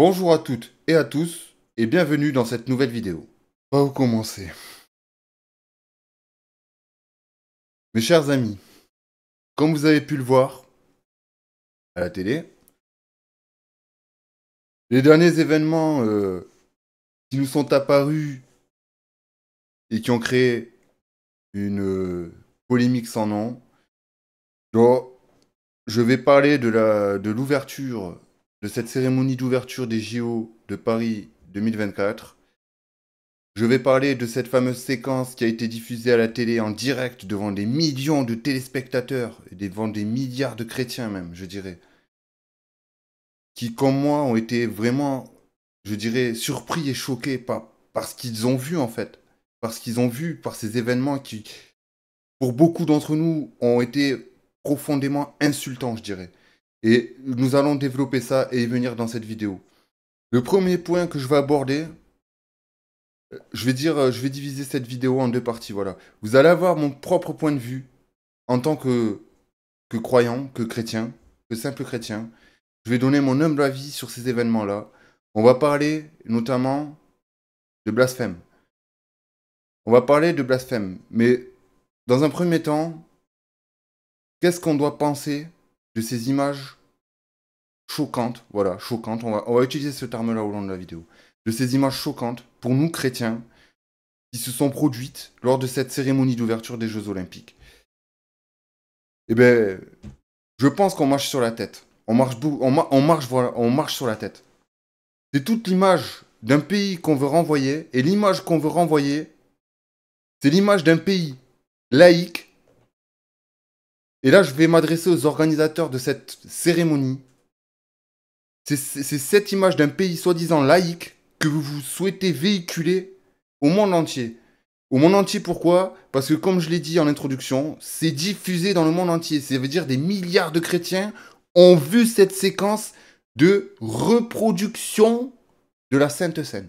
Bonjour à toutes et à tous et bienvenue dans cette nouvelle vidéo. Par où commencer? Mes chers amis, comme vous avez pu le voir à la télé, les derniers événements qui nous sont apparus et qui ont créé une polémique sans nom, genre, je vais parler de l'ouverture, de cette cérémonie d'ouverture des JO de Paris 2024. Je vais parler de cette fameuse séquence qui a été diffusée à la télé en direct devant des millions de téléspectateurs et devant des milliards de chrétiens même, je dirais, qui, comme moi, ont été vraiment, je dirais, surpris et choqués par ce qu'ils ont vu en fait, par ce qu'ils ont vu, par ces événements qui, pour beaucoup d'entre nous, ont été profondément insultants, je dirais. Et nous allons développer ça et y venir dans cette vidéo. Le premier point que je vais aborder, je vais diviser cette vidéo en deux parties, voilà. Vous allez avoir mon propre point de vue en tant que croyant, que chrétien, que simple chrétien. Je vais donner mon humble avis sur ces événements-là. On va parler notamment de blasphème. On va parler de blasphème. Mais dans un premier temps, qu'est-ce qu'on doit penser de ces images choquantes? Voilà, choquantes. On va utiliser ce terme-là au long de la vidéo. De ces images choquantes pour nous chrétiens qui se sont produites lors de cette cérémonie d'ouverture des Jeux Olympiques. Eh bien, je pense qu'on marche sur la tête. On marche sur la tête. C'est toute l'image d'un pays qu'on veut renvoyer. Et l'image qu'on veut renvoyer, c'est l'image d'un pays laïque. Et là, je vais m'adresser aux organisateurs de cette cérémonie. C'est cette image d'un pays soi-disant laïque que vous souhaitez véhiculer au monde entier. Au monde entier, pourquoi? Parce que comme je l'ai dit en introduction, c'est diffusé dans le monde entier. Ça veut dire des milliards de chrétiens ont vu cette séquence de reproduction de la Sainte Seine.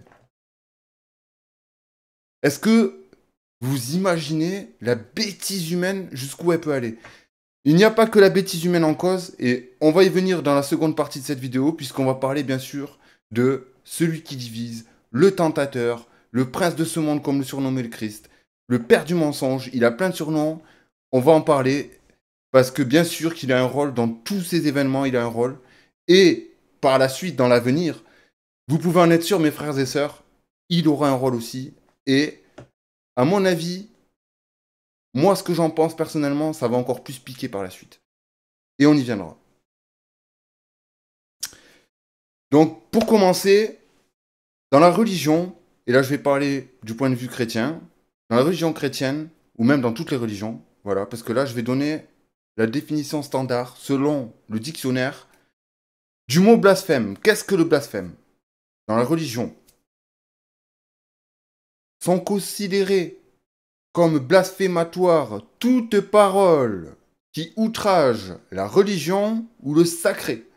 Est-ce que vous imaginez la bêtise humaine jusqu'où elle peut aller? Il n'y a pas que la bêtise humaine en cause, et on va y venir dans la seconde partie de cette vidéo, puisqu'on va parler bien sûr de celui qui divise, le tentateur, le prince de ce monde comme le surnommait le Christ, le père du mensonge, il a plein de surnoms, on va en parler, parce que bien sûr qu'il a un rôle dans tous ces événements, il a un rôle, et par la suite, dans l'avenir, vous pouvez en être sûr, mes frères et sœurs, il aura un rôle aussi, et à mon avis, moi, ce que j'en pense personnellement, ça va encore plus piquer par la suite. Et on y viendra. Donc, pour commencer, dans la religion, et là je vais parler du point de vue chrétien, dans la religion chrétienne, ou même dans toutes les religions, voilà, parce que là je vais donner la définition standard selon le dictionnaire du mot blasphème. Qu'est-ce que le blasphème? Dans la religion, sont considérées comme blasphématoires toute parole qui outrage la religion ou le sacré,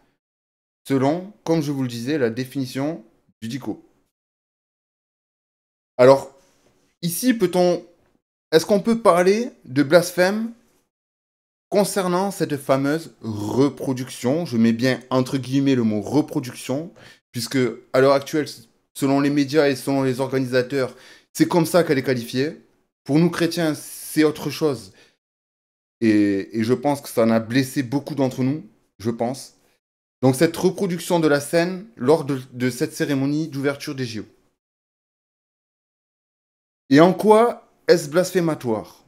selon, comme je vous le disais, la définition du dico. Alors, ici, est-ce qu'on peut parler de blasphème concernant cette fameuse reproduction? Je mets bien entre guillemets le mot reproduction, puisque à l'heure actuelle, selon les médias et selon les organisateurs, c'est comme ça qu'elle est qualifiée. Pour nous chrétiens, c'est autre chose. Et je pense que ça en a blessé beaucoup d'entre nous, je pense. Donc cette reproduction de la scène lors de cette cérémonie d'ouverture des JO. Et en quoi est-ce blasphématoire?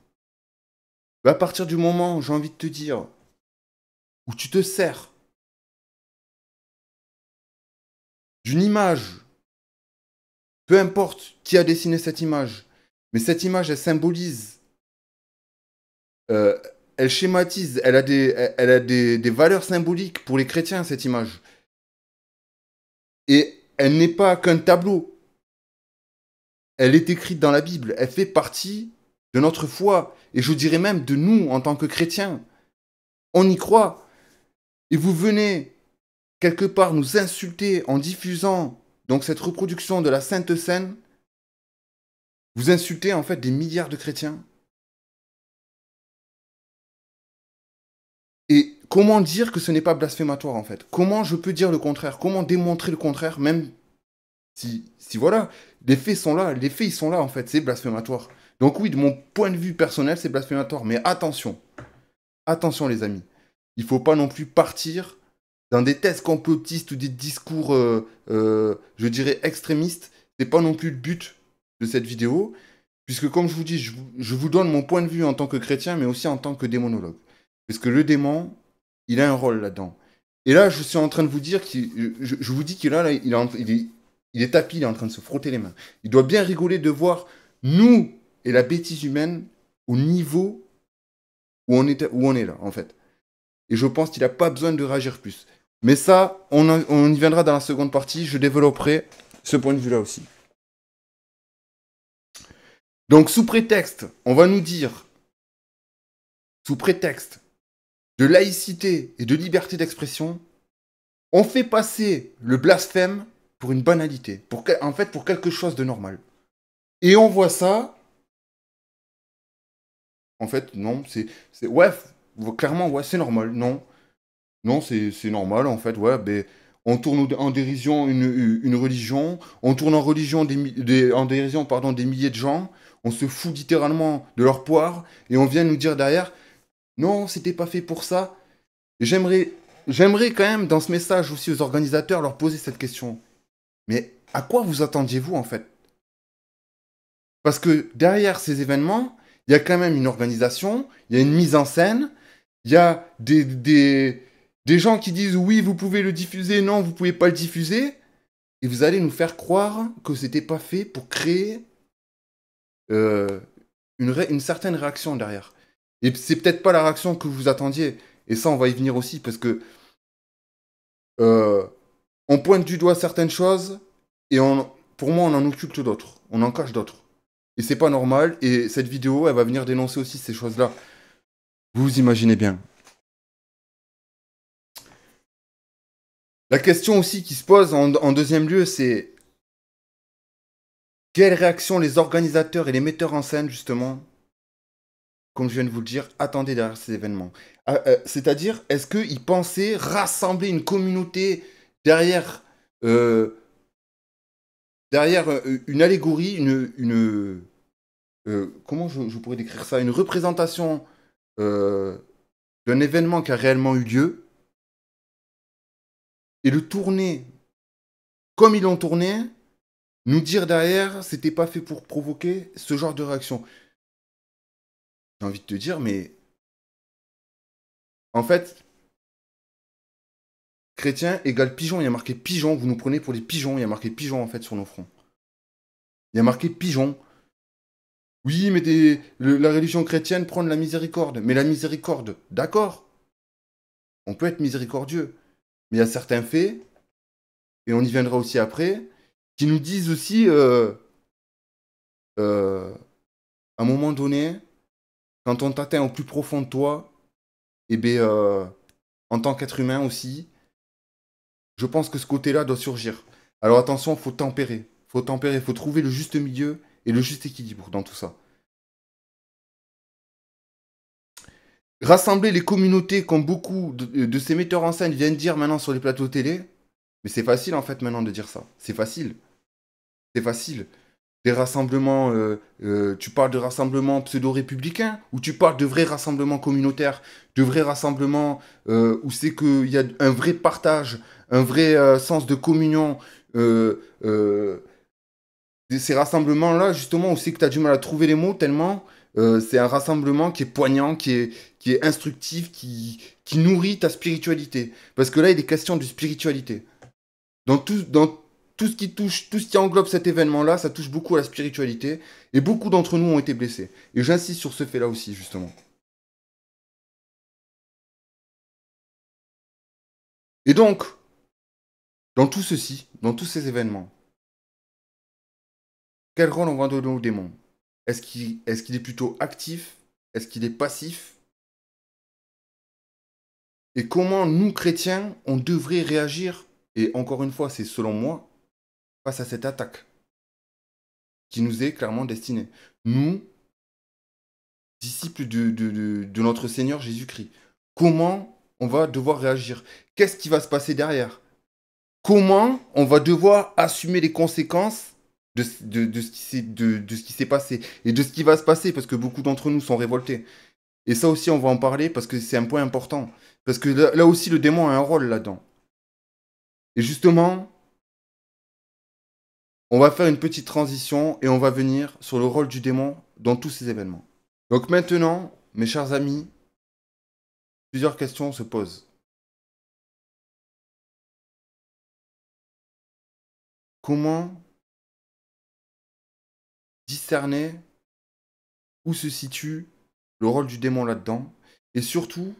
À partir du moment, j'ai envie de te dire, où tu te sers d'une image, peu importe qui a dessiné cette image, mais cette image, elle symbolise, euh, elle schématise, elle a des valeurs symboliques pour les chrétiens, cette image. Et elle n'est pas qu'un tableau. Elle est écrite dans la Bible. Elle fait partie de notre foi. Et je dirais même de nous en tant que chrétiens. On y croit. Et vous venez quelque part nous insulter en diffusant donc cette reproduction de la Sainte Seine. Vous insultez en fait des milliards de chrétiens. Et comment dire que ce n'est pas blasphématoire, en fait? Comment je peux dire le contraire? Comment démontrer le contraire, même si voilà, les faits sont là, les faits, ils sont là, en fait, c'est blasphématoire. Donc oui, de mon point de vue personnel, c'est blasphématoire. Mais attention, attention les amis. Il faut pas non plus partir dans des thèses complotistes ou des discours, je dirais, extrémistes. C'est pas non plus le but de cette vidéo. Puisque comme je vous dis, je vous donne mon point de vue en tant que chrétien, mais aussi en tant que démonologue. Parce que le démon, il a un rôle là-dedans. Et là, je suis en train de vous dire, je vous dis qu'il là, il est tapis, il est en train de se frotter les mains. Il doit bien rigoler de voir nous et la bêtise humaine au niveau où on est là, en fait. Et je pense qu'il n'a pas besoin de réagir plus. Mais ça, on y viendra dans la seconde partie. Je développerai ce point de vue-là aussi. Donc, sous prétexte, on va nous dire, sous prétexte de laïcité et de liberté d'expression, on fait passer le blasphème pour une banalité, en fait pour quelque chose de normal. Et on voit ça, en fait, non, ouais, clairement, ouais, c'est normal, non. Non, c'est normal, en fait, ouais, ben, on tourne en dérision une religion, on tourne en religion en dérision, pardon, des milliers de gens, on se fout littéralement de leur poire, et on vient nous dire derrière, non, c'était pas fait pour ça. J'aimerais quand même, dans ce message aussi aux organisateurs, leur poser cette question. Mais à quoi vous attendiez-vous, en fait? Parce que derrière ces événements, il y a quand même une organisation, il y a une mise en scène, il y a des gens qui disent oui, vous pouvez le diffuser, non, vous pouvez pas le diffuser, et vous allez nous faire croire que c'était pas fait pour créer euh, une certaine réaction derrière. Et c'est peut-être pas la réaction que vous attendiez. Et ça, on va y venir aussi, parce que euh, on pointe du doigt certaines choses, et pour moi, on en occulte d'autres. On en cache d'autres. Et c'est pas normal, et cette vidéo, elle va venir dénoncer aussi ces choses-là. Vous imaginez bien. La question aussi qui se pose en deuxième lieu, c'est quelle réaction les organisateurs et les metteurs en scène, justement, comme je viens de vous le dire, attendaient derrière ces événements. C'est-à-dire, est-ce qu'ils pensaient rassembler une communauté derrière, euh, derrière une allégorie, comment je pourrais décrire ça, une représentation euh, d'un événement qui a réellement eu lieu, et le tourner comme ils l'ont tourné, nous dire derrière, c'était pas fait pour provoquer ce genre de réaction. J'ai envie de te dire, mais en fait, chrétien égale pigeon, il y a marqué pigeon, vous nous prenez pour des pigeons, il y a marqué pigeon en fait sur nos fronts. Il y a marqué pigeon. Oui, mais la religion chrétienne prône la miséricorde. Mais la miséricorde, d'accord, on peut être miséricordieux. Mais il y a certains faits, et on y viendra aussi après, qui nous disent aussi, à un moment donné, quand on t'atteint au plus profond de toi, eh bien, en tant qu'être humain aussi, je pense que ce côté-là doit surgir. Alors attention, il faut tempérer. Faut tempérer, faut trouver le juste milieu et le juste équilibre dans tout ça. Rassembler les communautés, comme beaucoup de ces metteurs en scène viennent dire maintenant sur les plateaux télé, mais c'est facile en fait maintenant de dire ça. C'est facile. C'est facile. Des rassemblements, tu parles de rassemblements pseudo-républicains, ou tu parles de vrais rassemblements communautaires, de vrais rassemblements où c'est qu'il y a un vrai partage, un vrai sens de communion. euh, euh, Ces rassemblements-là, justement, où c'est que tu as du mal à trouver les mots, tellement c'est un rassemblement qui est poignant, qui est instructif, qui nourrit ta spiritualité. Parce que là, il est question de spiritualité. Dans tout ce qui touche, tout ce qui englobe cet événement-là, ça touche beaucoup à la spiritualité. Et beaucoup d'entre nous ont été blessés. Et j'insiste sur ce fait-là aussi, justement. Et donc, dans tout ceci, dans tous ces événements, quel rôle on va donner au démon? Est-ce qu'il est plutôt actif? Est-ce qu'il est passif? Et comment nous, chrétiens, on devrait réagir? Et encore une fois, c'est selon moi, face à cette attaque qui nous est clairement destinée. Nous, disciples de notre Seigneur Jésus-Christ. Comment on va devoir réagir? Qu'est-ce qui va se passer derrière? Comment on va devoir assumer les conséquences de ce qui s'est passé et de ce qui va se passer, parce que beaucoup d'entre nous sont révoltés. Et ça aussi, on va en parler parce que c'est un point important. Parce que là aussi, le démon a un rôle là-dedans. Et justement, on va faire une petite transition et on va venir sur le rôle du démon dans tous ces événements. Donc maintenant, mes chers amis, plusieurs questions se posent. Comment discerner où se situe le rôle du démon là-dedans? Et surtout,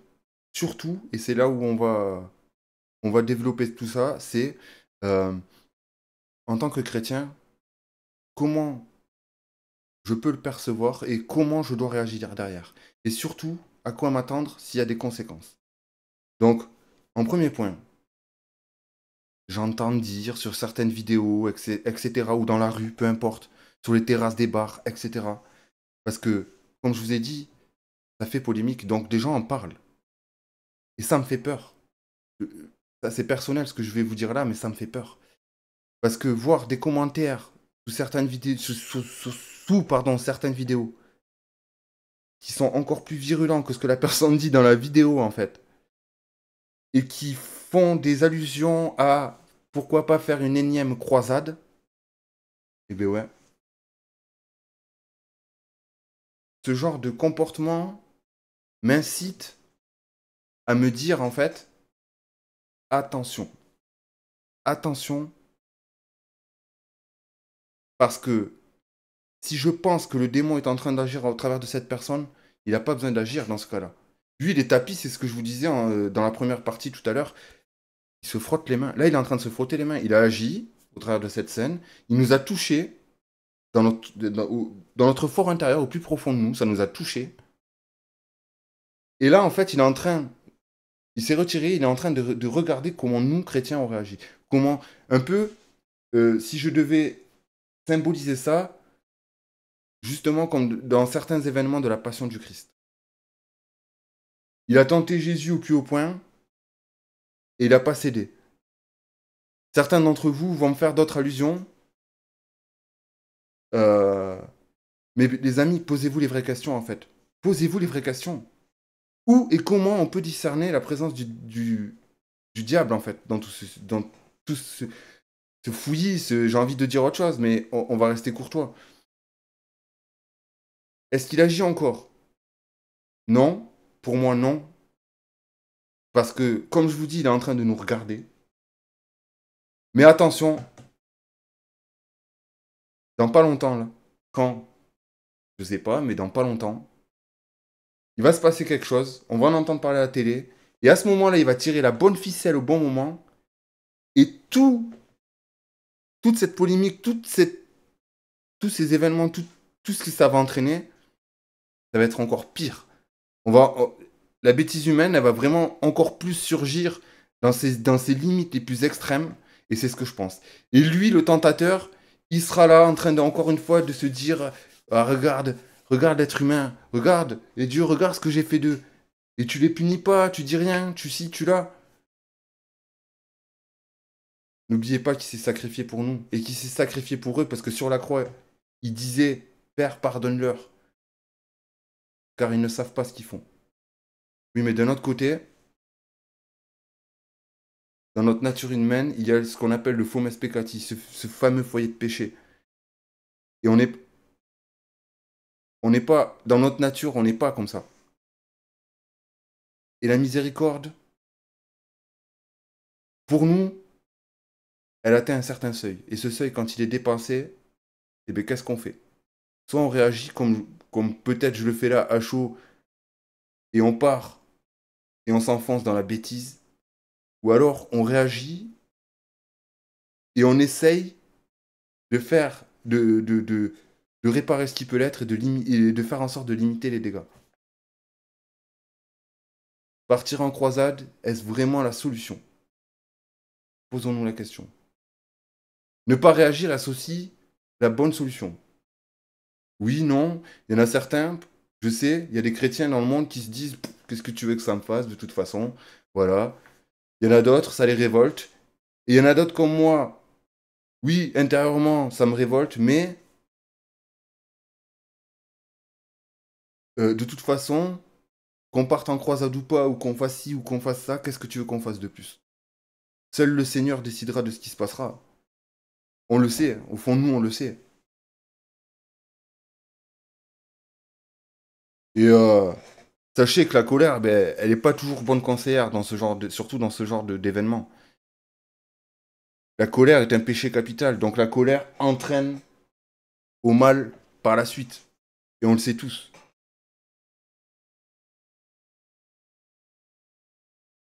et c'est là où on va développer tout ça, c'est euh, en tant que chrétien, comment je peux le percevoir et comment je dois réagir derrière. Et surtout, à quoi m'attendre s'il y a des conséquences. Donc, en premier point, j'entends dire sur certaines vidéos, etc., ou dans la rue, peu importe, sur les terrasses des bars, etc. Parce que, comme je vous ai dit, ça fait polémique, donc des gens en parlent. Et ça me fait peur. Ça, c'est personnel ce que je vais vous dire là, mais ça me fait peur. Parce que voir des commentaires sous certaines vidéos, pardon, certaines vidéos, qui sont encore plus virulents que ce que la personne dit dans la vidéo, en fait, et qui font des allusions à pourquoi pas faire une énième croisade, eh bien ouais, ce genre de comportement m'incite à me dire, en fait, attention, attention, parce que si je pense que le démon est en train d'agir au travers de cette personne, il n'a pas besoin d'agir dans ce cas-là. Lui, les tapis, c'est ce que je vous disais dans la première partie tout à l'heure, il se frotte les mains. Là, il est en train de se frotter les mains. Il a agi au travers de cette scène. Il nous a touchés dans notre fort intérieur, au plus profond de nous. Ça nous a touchés. Et là, en fait, il s'est retiré. Il est en train de regarder comment nous, chrétiens, on réagit. Comment, un peu, si je devais symboliser ça, justement comme dans certains événements de la Passion du Christ. Il a tenté Jésus au plus haut point et il n'a pas cédé. Certains d'entre vous vont me faire d'autres allusions. Euh, mais les amis, posez-vous les vraies questions en fait. Posez-vous les vraies questions. Où et comment on peut discerner la présence du diable en fait dans tout ce fouillis, j'ai envie de dire autre chose, mais on va rester courtois. Est-ce qu'il agit encore? Non. Pour moi, non. Parce que, comme je vous dis, il est en train de nous regarder. Mais attention, dans pas longtemps, là, quand, je sais pas, mais dans pas longtemps, il va se passer quelque chose, on va en entendre parler à la télé, et à ce moment-là, il va tirer la bonne ficelle au bon moment, et toute cette polémique, tous ces événements, tout ce que ça va entraîner, ça va être encore pire. La bêtise humaine, elle va vraiment encore plus surgir dans ses limites les plus extrêmes, et c'est ce que je pense. Et lui, le tentateur, il sera là en train de, encore une fois de se dire, ah, regarde l'être humain, regarde, et Dieu, regarde ce que j'ai fait d'eux. Et tu les punis pas, tu dis rien, tu ci, tu là. N'oubliez pas qu'il s'est sacrifié pour nous, et qu'il s'est sacrifié pour eux, parce que sur la croix, il disait, Père, pardonne-leur, car ils ne savent pas ce qu'ils font. Oui, mais d'un autre côté, dans notre nature humaine, il y a ce qu'on appelle le fomes peccati, ce fameux foyer de péché. Et on n'est pas, dans notre nature, on n'est pas comme ça. Et la miséricorde, pour nous, elle atteint un certain seuil. Et ce seuil, quand il est dépassé, eh bien, qu'est-ce qu'on fait? Soit on réagit comme peut-être je le fais là, à chaud, et on part, et on s'enfonce dans la bêtise. Ou alors on réagit, et on essaye de faire, de réparer ce qui peut l'être, et de faire en sorte de limiter les dégâts. Partir en croisade, est-ce vraiment la solution? Posons-nous la question. Ne pas réagir, est-ce aussi la bonne solution? Oui, non, il y en a certains, je sais, il y a des chrétiens dans le monde qui se disent qu'est-ce que tu veux que ça me fasse de toute façon? Voilà. Il y en a d'autres, ça les révolte. Et il y en a d'autres comme moi. Oui, intérieurement, ça me révolte, mais de toute façon, qu'on parte en croisade ou pas, ou qu'on fasse ci ou qu'on fasse ça, qu'est-ce que tu veux qu'on fasse de plus? Seul le Seigneur décidera de ce qui se passera. On le sait, au fond de nous, on le sait. Et sachez que la colère, ben, elle n'est pas toujours bonne conseillère dans ce genre de, surtout dans ce genre d'événement. La colère est un péché capital, donc la colère entraîne au mal par la suite. Et on le sait tous.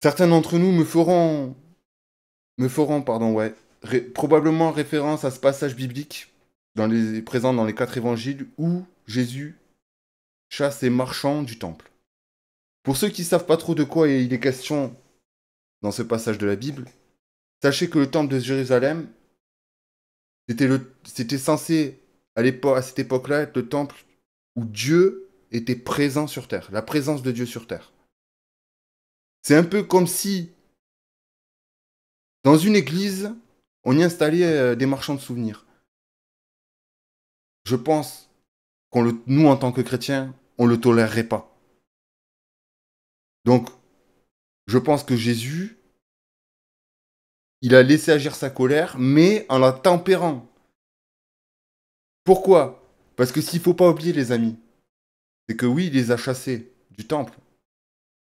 Certains d'entre nous pardon, ouais, probablement référence à ce passage biblique présent dans les 4 évangiles où Jésus chasse les marchands du temple. Pour ceux qui ne savent pas trop de quoi il est question dans ce passage de la Bible, sachez que le temple de Jérusalem, c'était censé, à cette époque-là, être le temple où Dieu était présent sur terre, la présence de Dieu sur terre. C'est un peu comme si, dans une église, on y installait des marchands de souvenirs. Je pense nous, en tant que chrétiens, on ne le tolérerait pas. Donc, je pense que Jésus, il a laissé agir sa colère, mais en la tempérant. Pourquoi? Parce que s'il ne faut pas oublier, les amis, c'est que oui, il les a chassés du temple,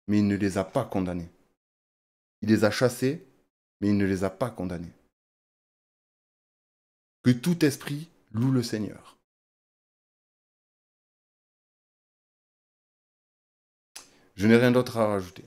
mais il ne les a pas condamnés. Il les a chassés, mais il ne les a pas condamnés. Que tout esprit loue le Seigneur. Je n'ai rien d'autre à rajouter.